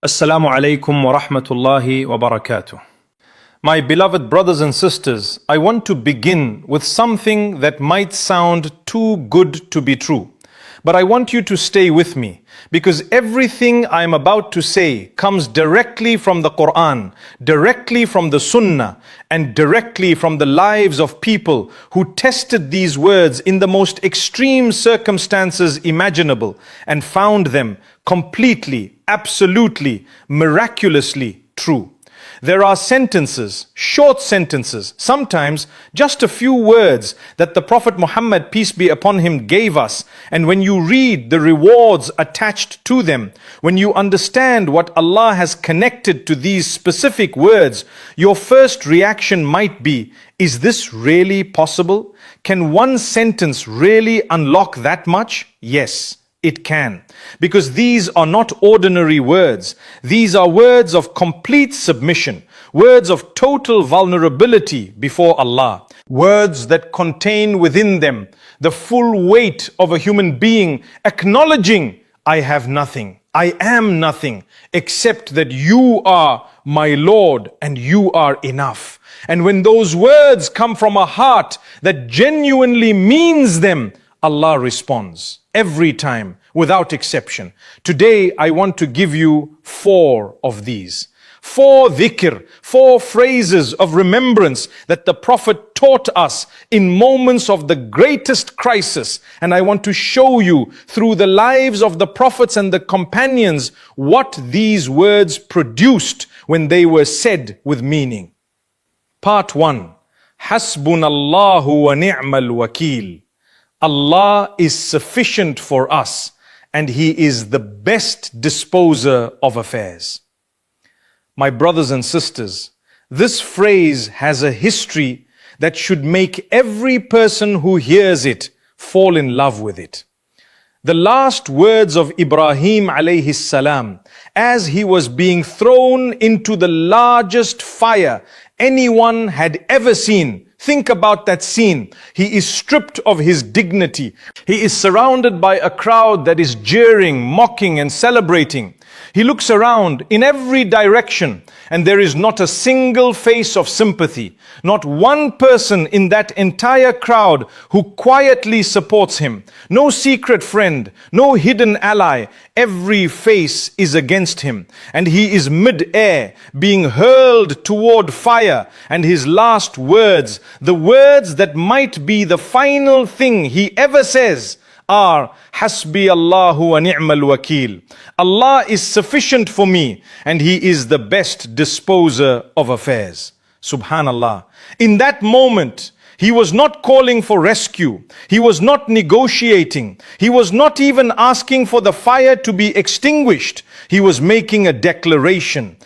Assalamu alaikum wa rahmatullahi wa barakatuh. My beloved brothers and sisters, I want to begin with something that might sound too good to be true. But I want you to stay with me because everything I'm about to say comes directly from the Quran, directly from the Sunnah, and directly from the lives of people who tested these words in the most extreme circumstances imaginable and found them completely, absolutely, miraculously true. There are sentences, short sentences, sometimes just a few words that the Prophet Muhammad, peace be upon him, gave us. And when you read the rewards attached to them, when you understand what Allah has connected to these specific words, your first reaction might be, is this really possible? Can one sentence really unlock that much? Yes. It can, because these are not ordinary words. These are words of complete submission, words of total vulnerability before Allah, words that contain within them the full weight of a human being acknowledging, I have nothing, I am nothing, except that you are my Lord and you are enough. And when those words come from a heart that genuinely means them, Allah responds every time, without exception. Today, I want to give you 4 of these. 4 dhikr, 4 phrases of remembrance that the Prophet taught us in moments of the greatest crisis. And I want to show you through the lives of the Prophets and the companions what these words produced when they were said with meaning. Part 1. Hasbunallahu wa ni'mal wakil. Allah is sufficient for us and He is the best disposer of affairs. My brothers and sisters, this phrase has a history that should make every person who hears it fall in love with it. The last words of Ibrahim alayhi salam, as he was being thrown into the largest fire anyone had ever seen. Think about that scene. He is stripped of his dignity. He is surrounded by a crowd that is jeering, mocking, and celebrating. He looks around in every direction, and there is not a single face of sympathy, not one person in that entire crowd who quietly supports him. No secret friend, no hidden ally. Every face is against him, and he is mid-air, being hurled toward fire, and his last words, the words that might be the final thing he ever says, are Hasbi Allahu wa ni'mal wakil. Allah is sufficient for me and He is the best disposer of affairs. Subhanallah. In that moment, he was not calling for rescue. He was not negotiating. He was not even asking for the fire to be extinguished. He was making a declaration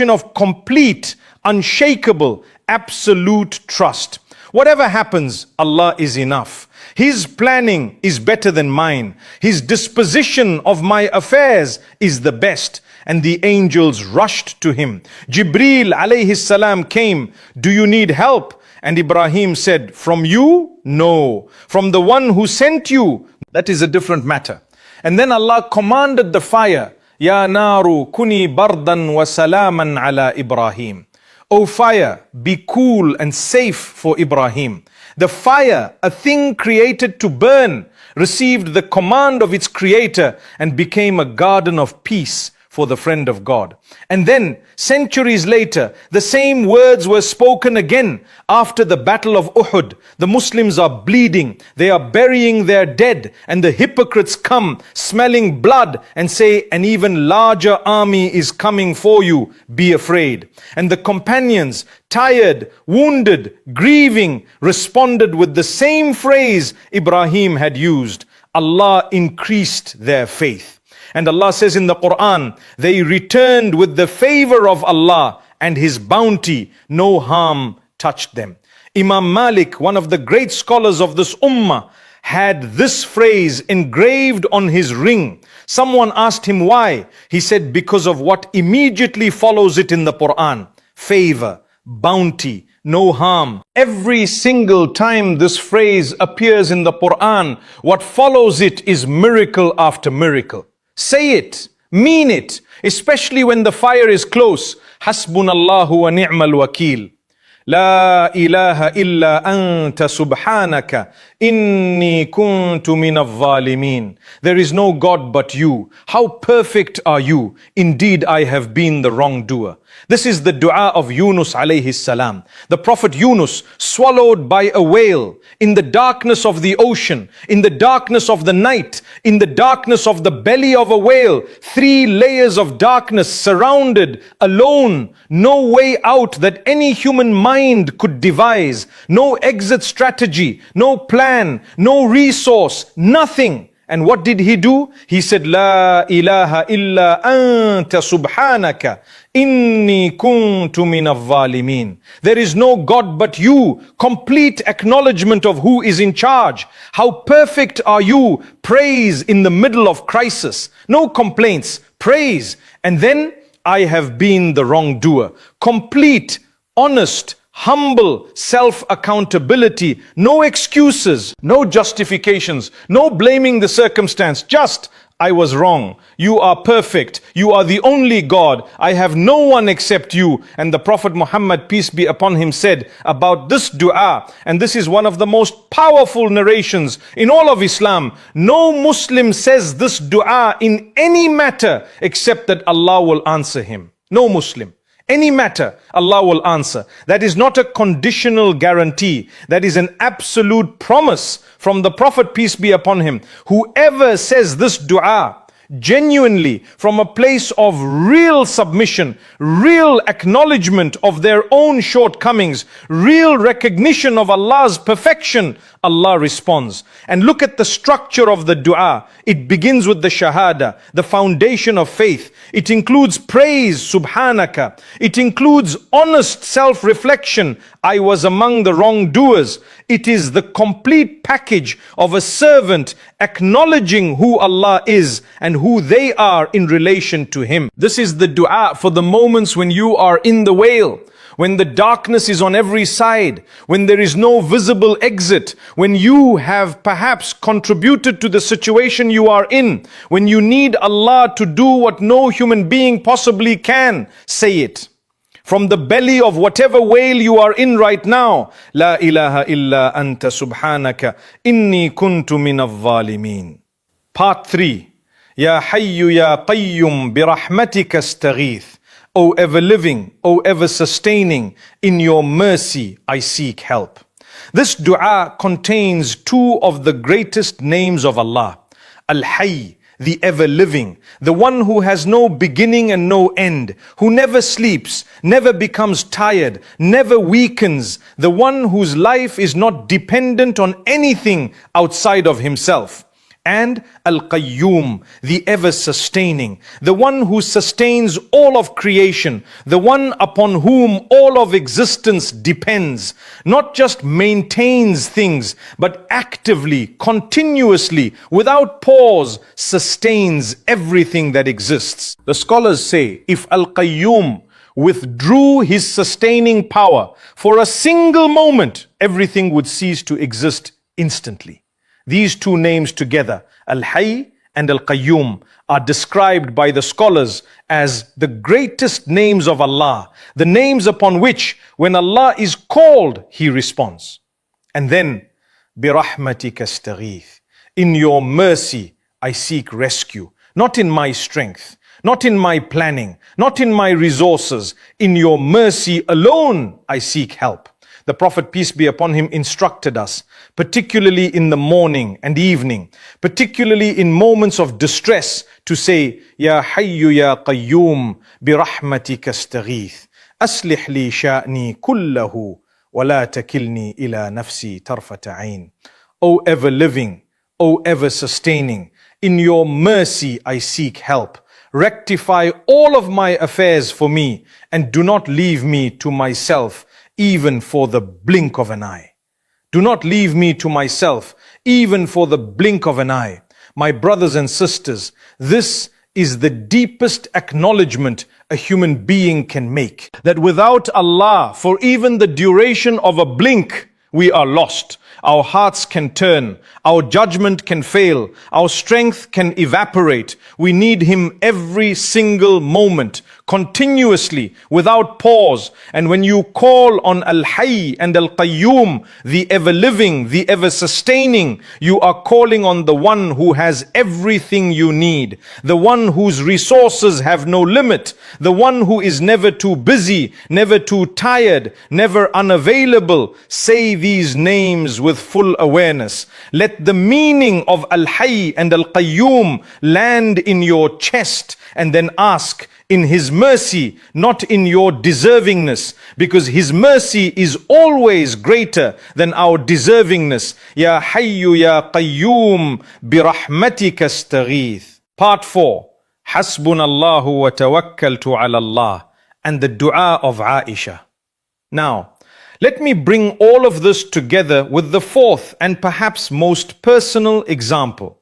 of complete, unshakable, absolute trust. Whatever happens, Allah is enough. His planning is better than mine. His disposition of my affairs is the best. And the angels rushed to him. Jibreel alayhi salam came. Do you need help? And Ibrahim said, from you? No. From the one who sent you? That is a different matter. And then Allah commanded the fire, Ya naru kuni bardan wa salaman ala Ibrahim. O fire, be cool and safe for Ibrahim. The fire, a thing created to burn, received the command of its creator and became a garden of peace for the friend of God. And then, centuries later, the same words were spoken again after the battle of Uhud. The Muslims are bleeding, they are burying their dead, and the hypocrites come smelling blood and say, an even larger army is coming for you, be afraid. And the companions, tired, wounded, grieving, responded with the same phrase Ibrahim had used. Allah increased their faith. And Allah says in the Quran, they returned with the favor of Allah and His bounty, no harm touched them. Imam Malik, one of the great scholars of this ummah, had this phrase engraved on his ring. Someone asked him why. He said, because of what immediately follows it in the Quran. Favor, bounty, no harm. Every single time this phrase appears in the Quran, what follows it is miracle after miracle. Say it, mean it. especially when the fire is close. Hasbunallahu wa ni'mal wakil. لا إله إلا أنت سبحانك إني كنت من الظالمين. There is no God but you. How perfect are you? Indeed, I have been the wrongdoer. This is the dua of Yunus alayhi salam. The Prophet Yunus, swallowed by a whale, in the darkness of the ocean, in the darkness of the night, in the darkness of the belly of a whale, 3 layers of darkness, surrounded, alone, no way out that any human mind could devise, no exit strategy, no plan, no resource, nothing. And what did he do? He said, La ilaha illa anta subhanaka inni kuntu min al-zalimin. There is no God but you. Complete acknowledgement of who is in charge. How perfect are you? Praise in the middle of crisis. No complaints. Praise. And then, I have been the wrongdoer. Complete, honest, humble self-accountability, no excuses, no justifications, no blaming the circumstance, just I was wrong. You are perfect. You are the only God. I have no one except you. And the Prophet Muhammad, peace be upon him, said about this dua, and this is one of the most powerful narrations in all of Islam, no Muslim says this dua in any matter except that Allah will answer him. No Muslim. Any matter, Allah will answer. That is not a conditional guarantee. That is an absolute promise from the Prophet, peace be upon him. Whoever says this dua genuinely from a place of real submission, real acknowledgement of their own shortcomings, real recognition of Allah's perfection, Allah responds. And look at the structure of the dua. It begins with the shahada, the foundation of faith. It includes praise, subhanaka. It includes honest self-reflection. I was among the wrongdoers. It is the complete package of a servant acknowledging who Allah is and who they are in relation to Him. This is the dua for the moments when you are in the whale, when the darkness is on every side, when there is no visible exit, when you have perhaps contributed to the situation you are in, when you need Allah to do what no human being possibly can, say it. From the belly of whatever whale you are in right now, La ilaha illa anta subhanaka inni kuntu min al-zalimin. Part 3. Ya Hayyu Ya Qayyum bi rahmatika astaghith. O ever living, O ever sustaining, in your mercy I seek help. This dua contains 2 of the greatest names of Allah. Al-Hayy, the ever living, the one who has no beginning and no end, who never sleeps, never becomes tired, never weakens, the one whose life is not dependent on anything outside of himself. And Al-Qayyum, the ever-sustaining, the one who sustains all of creation, the one upon whom all of existence depends, not just maintains things, but actively, continuously, without pause, sustains everything that exists. The scholars say, if Al-Qayyum withdrew his sustaining power for a single moment, everything would cease to exist instantly. These 2 names together, Al-Hayy and Al-Qayyum, are described by the scholars as the greatest names of Allah, the names upon which, when Allah is called, He responds. And then, بِرَحْمَتِكَ اسْتَغِيث. In your mercy, I seek rescue, not in my strength, not in my planning, not in my resources. In your mercy alone, I seek help. The Prophet, peace be upon him, instructed us, particularly in the morning and evening, particularly in moments of distress, to say, Ya Hayyu Ya Qayyum, bi rahmatika astaghith, aslih li sha'ni kullahu, wa la takilni ila nafsi tarfata ayn. O ever living, O ever sustaining, in your mercy I seek help. Rectify all of my affairs for me, and do not leave me to myself, even for the blink of an eye. Do not leave me to myself, even for the blink of an eye. My brothers and sisters, this is the deepest acknowledgement a human being can make. That without Allah, for even the duration of a blink, we are lost. our hearts can turn, our judgment can fail, our strength can evaporate. We need Him every single moment, continuously, without pause. And when you call on Al-Hayy and Al-Qayyum, the ever-living, the ever-sustaining, you are calling on the one who has everything you need, the one whose resources have no limit, the one who is never too busy, never too tired, never unavailable. Say these names with full awareness. Let the meaning of Al-Hayy and Al-Qayyum land in your chest, and then ask in His mercy, not in your deservingness, because His mercy is always greater than our deservingness. Ya Hayyu Ya Qayyum birahmatika astaghith. Part 4. Hasbunallahu wa tawakkaltu ala Allah, and the dua of Aisha. Now, let me bring all of this together with the fourth and perhaps most personal example.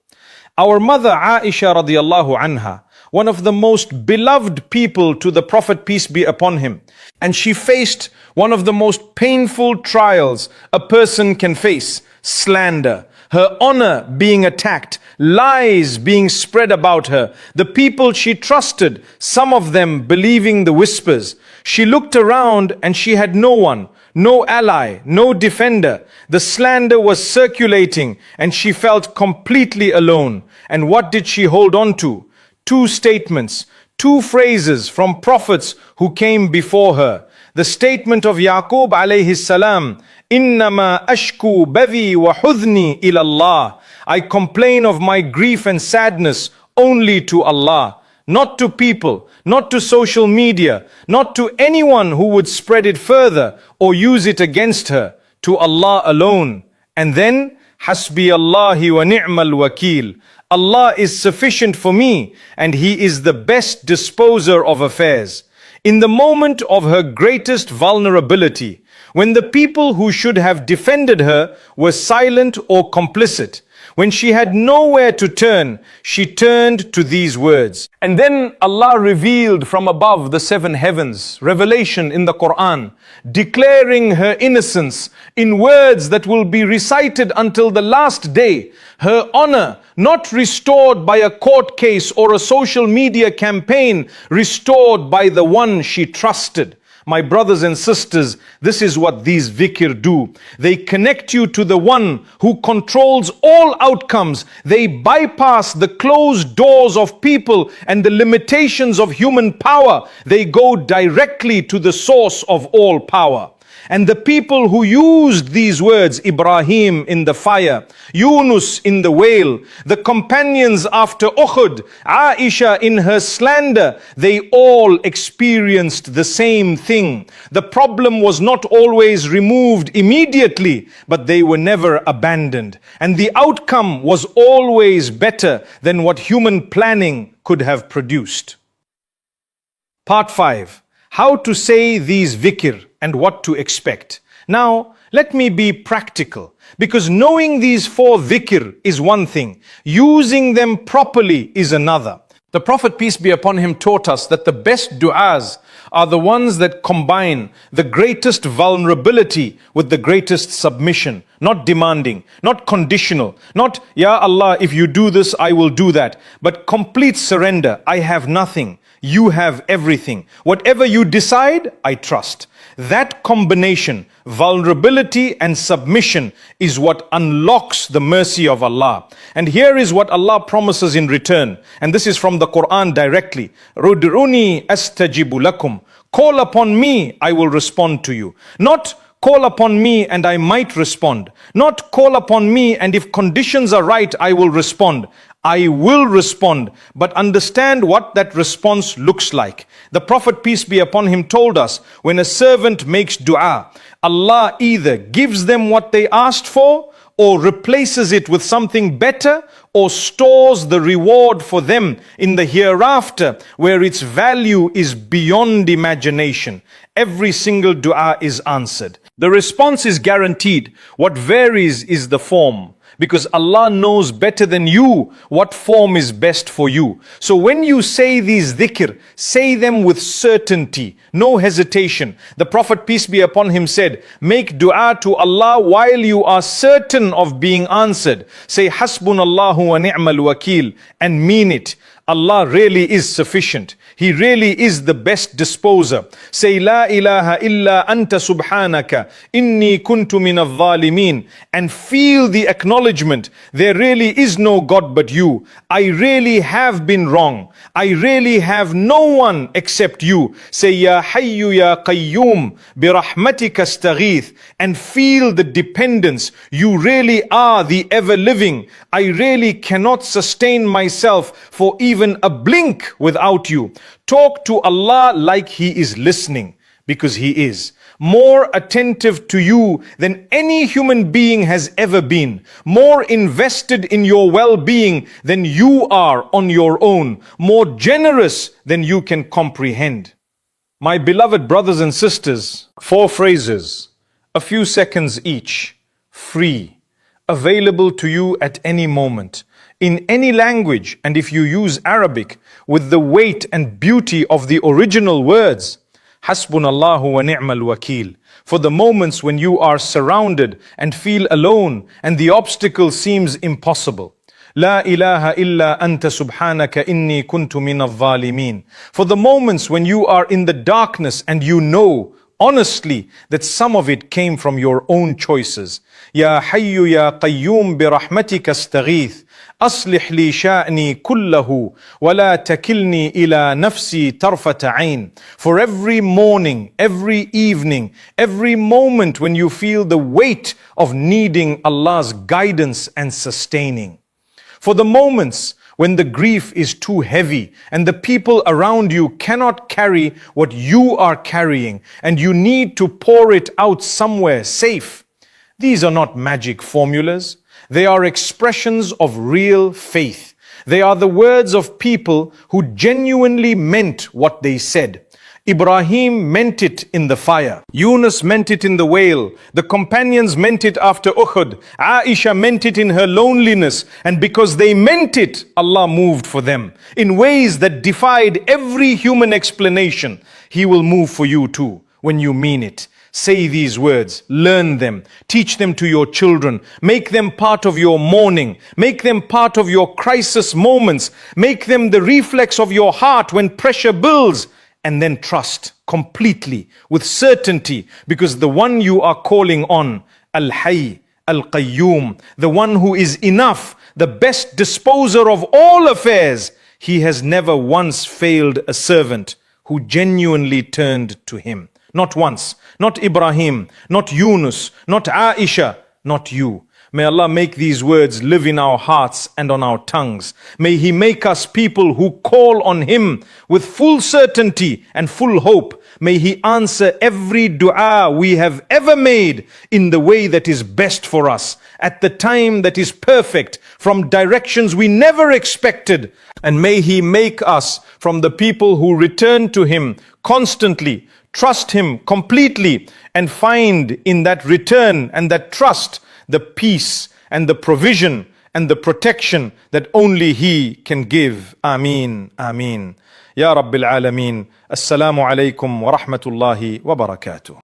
Our mother Aisha radiallahu anha, one of the most beloved people to the Prophet, peace be upon him. And she faced one of the most painful trials a person can face: slander, her honor being attacked, lies being spread about her, the people she trusted, some of them believing the whispers. She looked around and she had no one, no ally, no defender. The slander was circulating and she felt completely alone. And what did she hold on to? Two statements, two phrases from prophets who came before her. The statement of Yaqub alayhi salam, "Innama ashku bathi wa hudhni ila Allah." I complain of my grief and sadness only to Allah, not to people, not to social media, not to anyone who would spread it further or use it against her, to Allah alone. And then, Hasbi Allahi wa ni'mal wakil. Allah is sufficient for me, and He is the best disposer of affairs. In the moment of her greatest vulnerability, when the people who should have defended her were silent or complicit, when she had nowhere to turn, she turned to these words. And then Allah revealed from above the seven heavens, revelation in the Quran, declaring her innocence in words that will be recited until the last day. Her honor, not restored by a court case or a social media campaign, restored by the one she trusted. My brothers and sisters, this is what these dhikr do. They connect you to the one who controls all outcomes. They bypass the closed doors of people and the limitations of human power. They go directly to the source of all power. And the people who used these words, Ibrahim in the fire, Yunus in the whale, the companions after Uhud, Aisha in her slander, they all experienced the same thing. The problem was not always removed immediately, but they were never abandoned. And the outcome was always better than what human planning could have produced. Part 5. How to say these dhikr and what to expect. Now, let me be practical, because knowing these four dhikr is one thing, using them properly is another. The Prophet, peace be upon him, taught us that the best du'as are the ones that combine the greatest vulnerability with the greatest submission. Not demanding, not conditional, not, Ya Allah, if you do this, I will do that. But complete surrender. I have nothing. You have everything. Whatever you decide, I trust. That combination, vulnerability and submission, is what unlocks the mercy of Allah. And here is what Allah promises in return. And this is from the Quran directly. Rud'uni astajibu lakum. Call upon me, I will respond to you. Not call upon me and I might respond. Not call upon me and if conditions are right, I will respond. I will respond, but understand what that response looks like. The Prophet, peace be upon him, told us, when a servant makes dua, Allah either gives them what they asked for, or replaces it with something better, or stores the reward for them in the hereafter, where its value is beyond imagination. Every single dua is answered. The response is guaranteed. What varies is the form. because Allah knows better than you what form is best for you. So when you say these dhikr, say them with certainty, no hesitation. The Prophet, peace be upon him, said, make dua to Allah while you are certain of being answered. Say hasbunallahu wa ni'mal wakil and mean it. Allah really is sufficient. He really is the best disposer. Say La ilaha illa anta subhanaka inni kuntu min al-zalimin, and feel the acknowledgement, there really is no God but you. I really have been wrong. I really have no one except you. Say Ya Hayyu Ya Qayyum bi rahmatika astaghith, and feel the dependence. You really are the ever living. I really cannot sustain myself for even a blink without you. Talk to Allah like He is listening, because He is more attentive to you than any human being has ever been, more invested in your well-being than you are on your own, more generous than you can comprehend. My beloved brothers and sisters, 4 phrases, a few seconds each, free, available to you at any moment, in any language, and if you use Arabic, with the weight and beauty of the original words. Hasbunallahu wa ni'mal wakil. For the moments when you are surrounded and feel alone and the obstacle seems impossible. La ilaha illa anta subhanaka inni kuntu min al-zalimin. For the moments when you are in the darkness and you know honestly that some of it came from your own choices. Ya Hayyu Ya Qayyum bi rahmatika astaghith. أصلح لي شأني كله ولا تكلني إلى نفسي طرفة عين. For every morning, every evening, every moment when you feel the weight of needing Allah's guidance and sustaining. For the moments when the grief is too heavy and the people around you cannot carry what you are carrying and you need to pour it out somewhere safe. These are not magic formulas. They are expressions of real faith. They are the words of people who genuinely meant what they said. Ibrahim meant it in the fire. Yunus meant it in the whale. The companions meant it after Uhud. Aisha meant it in her loneliness. And because they meant it, Allah moved for them in ways that defied every human explanation. He will move for you too when you mean it. Say these words, learn them, teach them to your children, make them part of your mourning, make them part of your crisis moments, make them the reflex of your heart when pressure builds, and then trust completely, with certainty, because the one you are calling on, Al-Hayy, Al-Qayyum, the one who is enough, the best disposer of all affairs, He has never once failed a servant who genuinely turned to Him. Not once, not Ibrahim, not Yunus, not Aisha, not you. May Allah make these words live in our hearts and on our tongues. May He make us people who call on Him with full certainty and full hope. May He answer every dua we have ever made in the way that is best for us, at the time that is perfect, from directions we never expected. And may He make us from the people who return to Him constantly, trust Him completely, and find in that return and that trust the peace and the provision and the protection that only He can give. Ameen, Ameen. Ya Rabbil Alameen. Assalamu alaikum wa rahmatullahi wa barakatuh.